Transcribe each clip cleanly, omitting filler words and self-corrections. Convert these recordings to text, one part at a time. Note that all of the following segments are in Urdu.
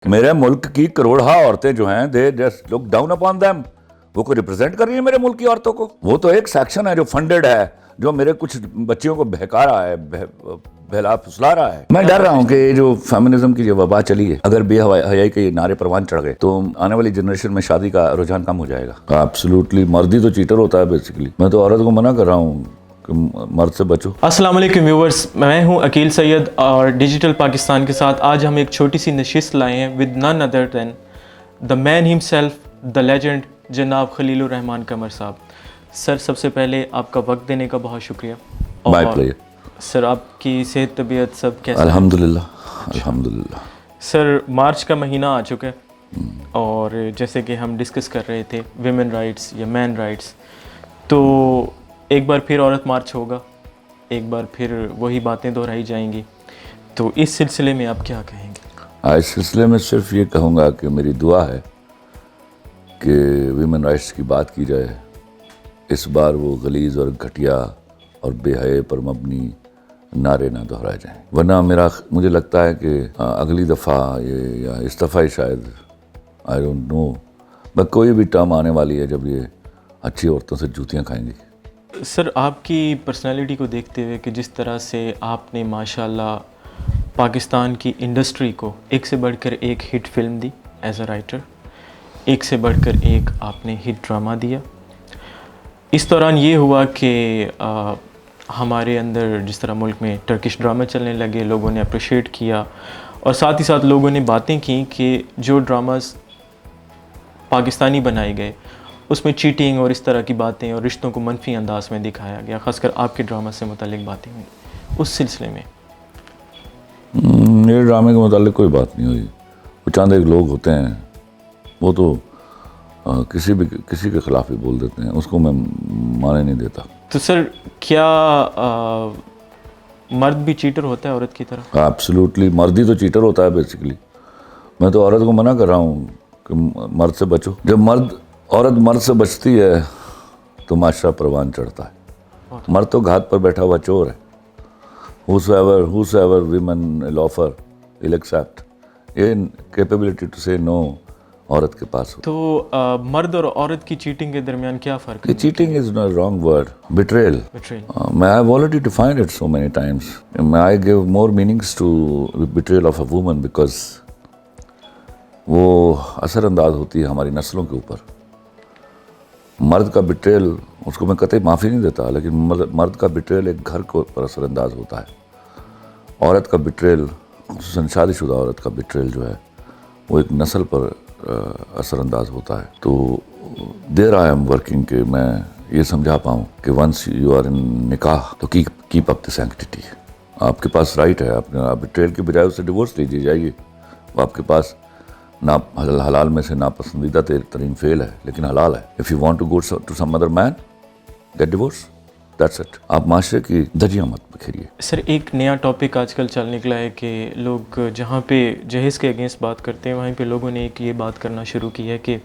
میرے ملک کی کروڑہا عورتیں جو ہیں they just look down upon them. وہ کوئی ریپرزینٹ کر رہی ہیں میرے ملک کی عورتوں کو؟ وہ تو ایک سیکشن ہے جو فنڈڈ ہے، جو میرے کچھ بچیوں کو بہکا رہا ہے، بہلا پھسلا رہا ہے. میں ڈر رہا ہوں کہ یہ جو فیمنزم کی جو وبا چلی ہے، اگر بے حیائی کے نعرے پروان چڑھ گئے تو آنے والی جنریشن میں شادی کا رجحان کم ہو جائے گا. ایبسولوٹلی مرد ہی تو چیٹر ہوتا ہے بیسیکلی. میں تو عورت کو منع کر رہا ہوں کہ مرد سے بچو. السلام علیکم ویورز، میں ہوں عقیل سید اور ڈیجیٹل پاکستان کے ساتھ آج ہم ایک چھوٹی سی نشست لائے ہیں ود نن ادر دین دا مین ہم سیلف، دا لیجنڈ جناب خلیل الرحمان قمر صاحب. سر سب سے پہلے آپ کا وقت دینے کا بہت شکریہ. مائی پلیئر. سر آپ کی صحت طبیعت سب کیسے؟ الحمدللہ الحمدللہ. سر مارچ کا مہینہ آ چکا ہے اور جیسے کہ ہم ڈسکس کر رہے تھے ویمن رائٹس یا مین رائٹس، تو ایک بار پھر عورت مارچ ہوگا، ایک بار پھر وہی باتیں دہرائی جائیں گی، تو اس سلسلے میں آپ کیا کہیں گے؟ اس سلسلے میں صرف یہ کہوں گا کہ میری دعا ہے کہ ویمن رائٹس کی بات کی جائے، اس بار وہ غلیظ اور گھٹیا اور بے حیائی پر مبنی نعرے نہ دہرائے جائیں، ورنہ مجھے لگتا ہے کہ اگلی دفعہ یا اس دفعہ شاید آئی ڈونٹ نو بس کوئی بھی ٹرم آنے والی ہے جب یہ اچھی عورتوں سے جوتیاں کھائیں گی. سر آپ کی پرسنالٹی کو دیکھتے ہوئے کہ جس طرح سے آپ نے ماشاءاللہ پاکستان کی انڈسٹری کو ایک سے بڑھ کر ایک hit film the as a writer, ایک سے بڑھ کر ایک آپ نے ہٹ ڈرامہ دیا. اس دوران یہ ہوا کہ ہمارے اندر جس طرح ملک میں ٹرکش ڈرامے چلنے لگے، لوگوں نے اپریشیٹ کیا اور ساتھ ہی ساتھ لوگوں نے باتیں کی کہ جو ڈراماز پاکستانی بنائے گئے اس میں چیٹنگ اور اس طرح کی باتیں اور رشتوں کو منفی انداز میں دکھایا گیا، خاص کر آپ کے ڈرامہ سے متعلق باتیں ہوئی. اس سلسلے میں میرے ڈرامے کے متعلق کوئی بات نہیں ہوئی. وہ چند ایک لوگ ہوتے ہیں وہ تو کسی کے خلاف ہی بول دیتے ہیں، اس کو میں مانے نہیں دیتا. تو سر کیا مرد بھی چیٹر ہوتا ہے عورت کی طرح؟ ایبسولوٹلی مرد ہی تو چیٹر ہوتا ہے بیسیکلی. میں تو عورت کو منع کر رہا ہوں کہ مرد سے بچو. جب عورت مرد سے بچتی ہے تو معاشرہ پروان چڑھتا ہے. مرد تو گھات پر بیٹھا ہوا چور ہے. whosoever women will offer will accept. یہ کیپیبلٹی ٹو سے نو عورت کے پاس ہو. تو مرد اور عورت کی چیٹنگ کے درمیان کیا فرق ہے؟ Cheating is a wrong word. Betrayal. I have already defined it so many times. I give more meanings to betrayal of a woman because وہ اثر انداز ہوتی ہے ہماری نسلوں کے اوپر. مرد کا بٹریل اس کو میں قطعی معافی نہیں دیتا، لیکن مرد کا بٹریل ایک گھر کے اوپر اثر انداز ہوتا ہے. عورت کا بٹریل، خصوصاً شادی شدہ عورت کا بٹریل جو ہے وہ ایک نسل پر اثر انداز ہوتا ہے. تو دیر آئی ایم ورکنگ کہ میں یہ سمجھا پاؤں کہ ونس یو آر ان نکاح تو کیپ اپ دی سینکٹیٹی. آپ کے پاس رائٹ ہے، اپنے بٹریل کے بجائے اس سے ڈیورس لیجیے جائیے. وہ آپ کے پاس حلال میں سے ناپسندیدہ ترین فعل ہے لیکن حلال ہے. If you want to go to some other man, get divorced. That's it. آپ معاشرے کی دھجیاں مت بکھیریے. سر ایک نیا ٹاپک آج کل چل نکلا ہے کہ لوگ جہاں پہ جہیز کے اگینسٹ بات کرتے ہیں وہیں پہ لوگوں نے ایک یہ بات کرنا شروع کی ہے کہ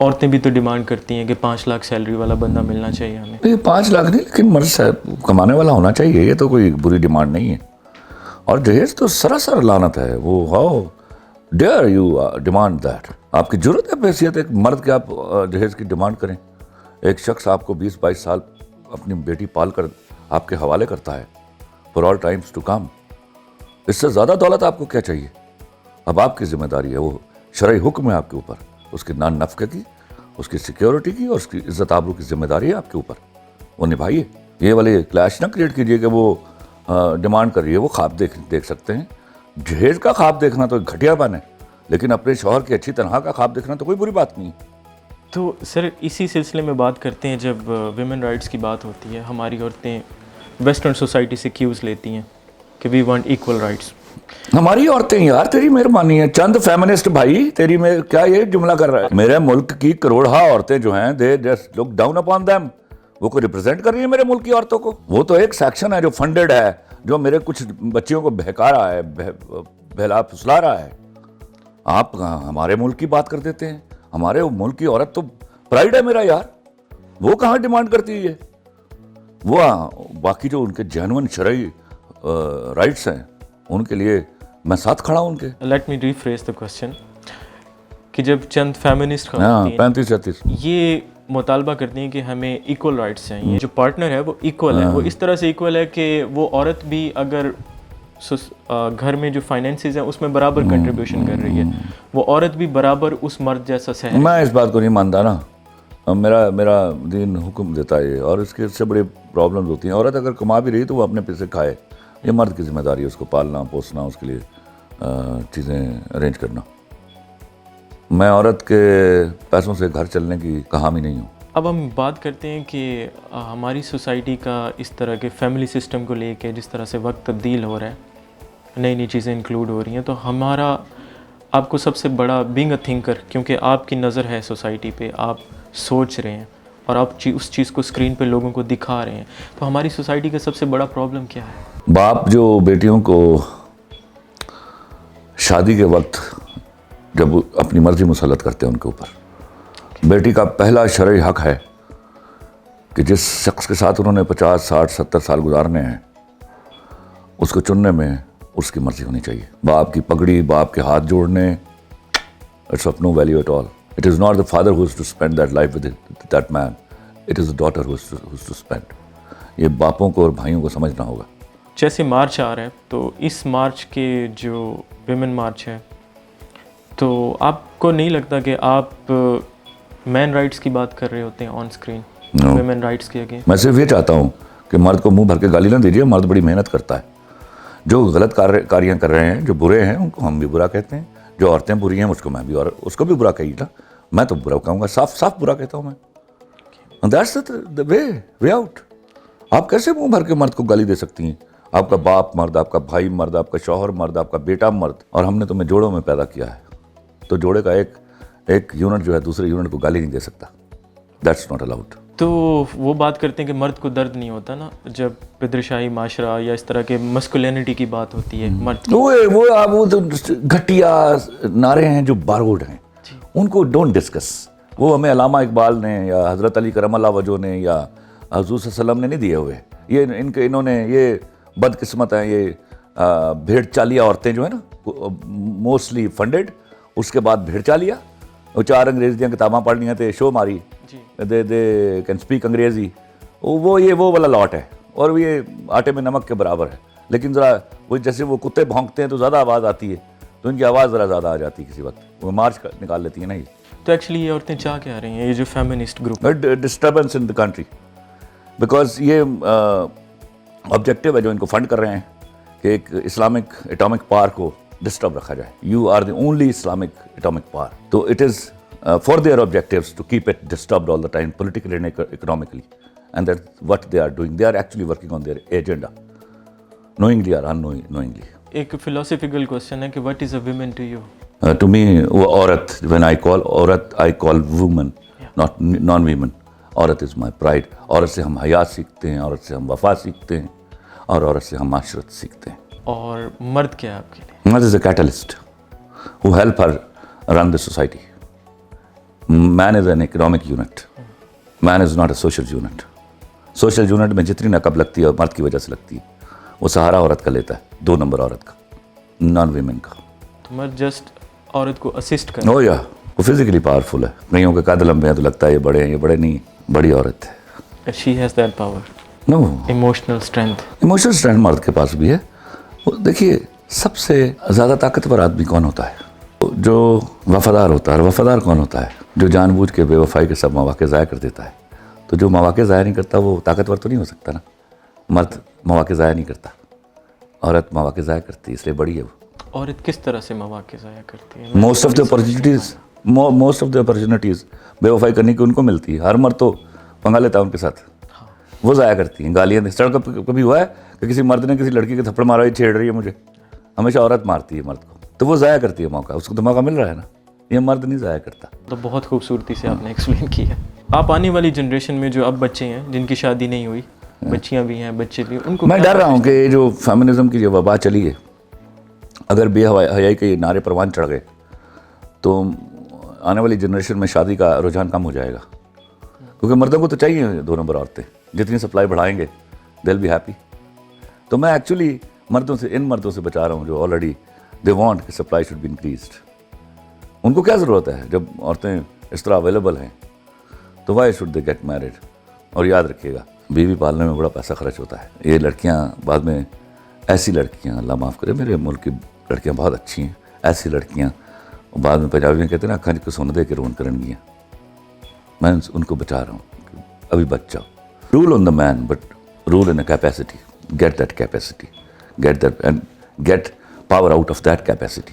عورتیں بھی تو ڈیمانڈ کرتی ہیں کہ 5 لاکھ سیلری والا بندہ ملنا چاہیے ہمیں. یہ 5 لاکھ نہیں، لیکن مرد صاحب کمانے والا ہونا چاہیے. یہ تو کوئی بری ڈیمانڈ نہیں ہے. اور جہیز تو سراسر لعنت ہے. وہ how dare you demand that. آپ کی ضرورت ہے بحیثیت ایک مرد کے آپ جہیز کی ڈیمانڈ کریں؟ ایک شخص آپ کو 20-22 سال اپنی بیٹی پال کر آپ کے حوالے کرتا ہے for all times to come. اس سے زیادہ دولت آپ کو کیا چاہیے؟ اب آپ کی ذمہ داری ہے، وہ شرعی حکم ہے آپ کے اوپر، اس کے نان نفقے کی، اس کی سیکیورٹی کی اور اس کی عزت آبرو کی ذمہ داری ہے آپ کے اوپر. وہ نبھائیے. یہ والے کلیش نہ کریٹ کیجیے کہ وہ ڈیمانڈ کر رہی ہے. وہ خواب دیکھ سکتے ہیں. جہیز کا خواب دیکھنا تو گھٹیا پن ہے، لیکن اپنے شوہر کی اچھی تنخواہ کا خواب دیکھنا تو کوئی بری بات نہیں. تو سر اسی سلسلے میں بات کرتے ہیں. جب ویمن رائٹس کی بات ہوتی ہے، ہماری عورتیں ویسٹرن سوسائٹی سے کیوز لیتی ہیں کہ وی وانٹ ایکول رائٹس. ہماری عورتیں یار تیری مہربانی ہے. چند فیمنسٹ بھائی تیری میں کیا یہ جملہ کر رہا ہے؟ میرے ملک کی کروڑہا عورتیں جو ہیں they just look down upon them. وہ کوئی ریپرزینٹ کر رہی ہیں میرے ملک کی عورتوں کو؟ وہ تو ایک سیکشن ہے جو فنڈڈ ہے، جو میرے کچھ بچیوں کو بہکا رہا ہے، بہلا پھسلا رہا ہے. آپ ہمارے ملک کی بات کر دیتے ہیں. ہمارے ملک کی عورت تو پرائیڈ ہے میرا یار. وہ کہاں ڈیمانڈ کرتی ہے؟ وہ باقی جو ان کے جینون شرعی رائٹس ہیں ان کے لیے میں ساتھ کھڑا ہوں ان کے. لیٹ می ریفریز دا کوسچن کہ جب چند فیمنسٹ ہاں خواتین 35-36 یہ مطالبہ کرتی ہیں کہ ہمیں ایکول رائٹس چاہیے, جو پارٹنر ہے وہ ایکول ہے, وہ اس طرح سے ایکول ہے کہ وہ عورت بھی اگر گھر میں جو فائنینسز ہیں اس میں برابر کنٹریبیوشن کر رہی ہے, وہ عورت بھی برابر اس مرد جیسا سہ. میں اس بات کو نہیں مانتا نا. میرا دین حکم دیتا ہے, اور اس کے سے بڑی پرابلمز ہوتی ہیں. عورت اگر کما بھی رہی تو وہ اپنے پیسے کھائے, یہ مرد کی ذمہ داری ہے اس کو پالنا پوسنا, اس کے لیے چیزیں ارینج کرنا. میں عورت کے پیسوں سے گھر چلنے کی حامی نہیں ہوں. اب ہم بات کرتے ہیں کہ ہماری سوسائٹی کا اس طرح کے فیملی سسٹم کو لے کے جس طرح سے وقت تبدیل ہو رہا ہے, نئی نئی چیزیں انکلوڈ ہو رہی ہیں, تو ہمارا آپ کو سب سے بڑا بینگ اے تھنکر, کیونکہ آپ کی نظر ہے سوسائٹی پہ, آپ سوچ رہے ہیں اور آپ اس چیز کو اسکرین پہ لوگوں کو دکھا رہے ہیں, تو ہماری سوسائٹی کا سب سے بڑا پرابلم کیا ہے؟ باپ جو بیٹیوں کو شادی کے وقت جب اپنی مرضی مسلط کرتے ہیں ان کے اوپر, بیٹی کا پہلا شرعی حق ہے کہ جس شخص کے ساتھ انہوں نے 50 60 70 سال گزارنے ہیں اس کو چننے میں اس کی مرضی ہونی چاہیے. باپ کی پگڑی, باپ کے ہاتھ جوڑنے, it's of no value at all. It is not the father who is to spend that life with that man. It is the daughter who is to spend. یہ باپوں کو اور بھائیوں کو سمجھنا ہوگا. جیسے مارچ آ رہا ہے, تو اس مارچ کے جو ویمن مارچ ہے, تو آپ کو نہیں لگتا کہ آپ مین رائٹس کی بات کر رہے ہوتے ہیں آن اسکرین, ویمن رائٹس کے اگینسٹ؟ میں صرف یہ چاہتا ہوں کہ مرد کو منہ بھر کے گالی نہ دیجیے. مرد بڑی محنت کرتا ہے. جو غلط کاریاں کر رہے ہیں, جو برے ہیں, ان کو ہم بھی برا کہتے ہیں. جو عورتیں بری ہیں مجھ کو میں بھی اور اس کو بھی برا کہیے نا. میں تو برا کہوں گا, صاف صاف برا کہتا ہوں میں. That's the way out. آپ کیسے منہ بھر کے مرد کو گالی دے سکتی ہیں؟ آپ کا باپ مرد, آپ کا بھائی مرد, آپ کا شوہر مرد, آپ کا بیٹا مرد, اور ہم نے تمہیں جوڑوں میں پیدا کیا ہے, تو جوڑے کا ایک یونٹ جو ہے دوسرے یونٹ کو گالی نہیں دے سکتا. That's not allowed. تو وہ بات کرتے ہیں کہ مرد کو درد نہیں ہوتا نا جب پدرشاہی معاشرہ یا اس طرح کے مسکولینٹی کی بات ہوتی ہے مرد کی. وہ تو گھٹیا نعرے ہیں جو بارگوڈ ہیں, ان کو ڈونٹ ڈسکس. وہ ہمیں علامہ اقبال نے یا حضرت علی کرم اللہ وجہ نے یا حضور صلی اللہ علیہ وسلم نے نہیں دیے ہوئے. یہ انہوں نے, یہ بد قسمت ہیں, یہ بھیڑ چالیا عورتیں جو ہیں نا, موسٹلی فنڈڈ. اس کے بعد بھیڑ چالیا, وہ 4 انگریزی دیاں کتاباں پڑھ لیاں تے شو ماری, دے کین اسپیک انگریزی. وہ والا لاٹ ہے, اور یہ آٹے میں نمک کے برابر ہے. لیکن ذرا وہ جیسے وہ کتے بھونکتے ہیں تو زیادہ آواز آتی ہے, تو ان کی آواز ذرا زیادہ آ جاتی ہے کسی وقت, وہ مارچ نکال لیتی ہیں نا. یہ تو ایکچولی یہ عورتیں چاہ کے آ رہی ہیں, یہ جو feminist group, disturbance in the country, because یہ آبجیکٹیو ہے جو ان کو فنڈ کر رہے ہیں کہ ایک اسلامک اٹامک پاور کو ڈسٹرب رکھا جائے. You are the only Islamic atomic power. تو it is for their objectives to keep it disturbed all the time politically and economically, and that what they are doing. They are actually working on their agenda, knowingly اور unknowingly. ایک فلاسفیکل کوسچن ہے کہ what is a women to you? To me وہ عورت, when I call عورت I call woman, not non-women. عورت از مائی پرائڈ. عورت سے ہم حیا سیکھتے ہیں, عورت سے ہم وفا سیکھتے ہیں, اور عورت سے ہم معاشرت سیکھتے ہیں. اور مرد کیا ہے آپ کے لیے؟ مرد از اے catalyst who help her run the society. Man is an economic unit. Man is not a social unit. Social unit میں جتنی نقب لگتی ہے مرد کی وجہ سے لگتی ہے, وہ سہارا عورت کا لیتا ہے, 2 نمبر عورت کا, نان ویمن کا. تو مرد جسٹ عورت کو اسسٹ کرے. او یا وہ فزیکلی پاورفل ہے. کئیوں کے قد لمبے ہیں تو لگتا ہے یہ بڑے ہیں, یہ بڑے نہیں, بڑی عورت ہے. She has that power. No, emotional strength. Emotional strength مرد کے پاس بھی ہے. دیکھیے سب سے زیادہ طاقتور آدمی کون ہوتا ہے؟ جو وفادار ہوتا ہے. اور وفادار کون ہوتا ہے؟ جو جان بوجھ کے بے وفائی کے سب مواقع ضائع کر دیتا ہے. تو جو مواقع ضائع نہیں کرتا وہ طاقتور تو نہیں ہو سکتا نا. مرد مواقع ضائع نہیں کرتا, عورت مواقع ضائع کرتی ہے, اس لیے بڑی ہے وہ. عورت کس طرح سے مواقع ضائع کرتی ہے؟ موسٹ آف دی اپرچونیٹیز بے وفائی کرنے کی ان کو ملتی ہے. ہر مرد تو پنگا لیتا ہے ان کے ساتھ, وہ ضائع کرتی ہیں. گالیاں سڑک پہ کبھی ہوا ہے کہ کسی مرد نے کسی لڑکی کے تھپڑ مارا, یہ چھیڑ رہی ہے مجھے؟ ہمیشہ عورت مارتی ہے مرد کو, تو وہ ضائع کرتی ہے موقع. اس کو تو موقع مل رہا ہے نا, یہ مرد نہیں ضائع کرتا. تو بہت خوبصورتی سے آپ نے ایکسپلین کیا. آپ آنے والی جنریشن میں جو اب بچے ہیں جن کی شادی نہیں ہوئی, بچیاں بھی ہیں بچے بھی, ان کو میں ڈر رہا ہوں کہ جو فیمنزم کی جو وبا چلی ہے, اگر بے حیائی کے نعرے پروان چڑھ گئے تو آنے والی جنریشن میں شادی کا رجحان کم ہو جائے گا. کیونکہ مردوں کو تو چاہیے 2 نمبر عورتیں, جتنی سپلائی بڑھائیں گے دے ول بی ہیپی. تو میں ایکچولی ان مردوں سے بچا رہا ہوں جو آلریڈی دے وانٹ کہ سپلائی شوڈ بی انکریزڈ. ان کو کیا ضرورت ہے جب عورتیں اس طرح اویلیبل ہیں تو why should they get married. اور یاد رکھیے گا بیوی پالنے میں بڑا پیسہ خرچ ہوتا ہے. یہ لڑکیاں بعد میں ایسی لڑکیاں, اللہ معاف کرے, میرے ملک کی لڑکیاں بہت اچھی ہیں, ایسی لڑکیاں بعد میں پنجابی میں کہتے ہیں نا اکھاں کو سن دے کے رون کرن گیاں. میں ان کو بچا رہا ہوں, ابھی بچ جاؤ. Rule on the man but rule in a capacity. Get that capacity, get that and get power out of that capacity.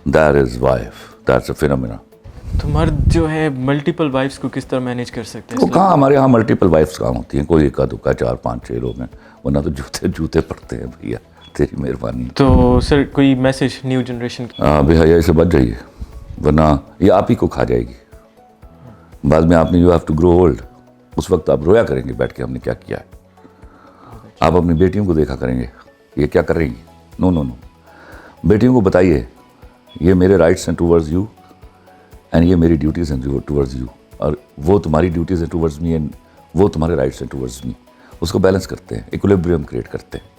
That is wife, that's a phenomena. تو مرد جو ہے ملٹیپل وائفس کو کس طرح مینیج کر سکتے وہ ہیں؟ کہاں ہمارے یہاں ملٹیپل وائفس کہاں ہوتی ہیں, کوئی اکا دکا 4 5 6 لوگ ہیں, ورنہ تو جوتے پڑتے ہیں. بھیا تیری مہربانی. تو سر کوئی میسج نیو جنریشن کی؟ بے حیائی سے بچ جائیے ورنہ یہ آپ ہی کو کھا جائے گی. بعد میں آپ نے you have to grow old, اس وقت آپ رویا کریں گے بیٹھ کے ہم نے کیا کیا ہے. آپ اپنی بیٹیوں کو دیکھا کریں گے یہ کیا کر رہی ہیں. نو نو نو, بیٹیوں کو بتائیے یہ میرے رائٹس ہیں ٹوورڈز یو اینڈ یہ میری ڈیوٹیز ہیں ٹوورڈز یو, اور وہ تمہاری ڈیوٹیز ہیں ٹوورڈز می اینڈ وہ تمہارے رائٹس ہیں ٹوورڈز می. اس کو بیلنس کرتے ہیں, ایکولیبریم کریٹ کرتے ہیں.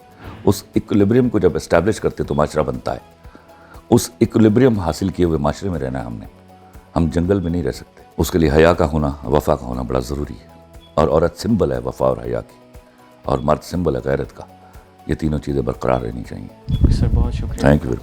اس ایکولیبریم کو جب اسٹیبلش کرتے ہیں تو معاشرہ بنتا ہے. اس ایکولیبریم حاصل کیے ہوئے معاشرے میں رہنا ہے ہم جنگل میں نہیں رہ سکتے. اس کے لیے حیا کا ہونا, وفا کا ہونا بڑا ضروری ہے. اور عورت سمبل ہے وفا اور حیا کی, اور مرد سمبل ہے غیرت کا. یہ تینوں چیزیں برقرار رہنی چاہیے. سر بہت شکریہ. Thank you very much.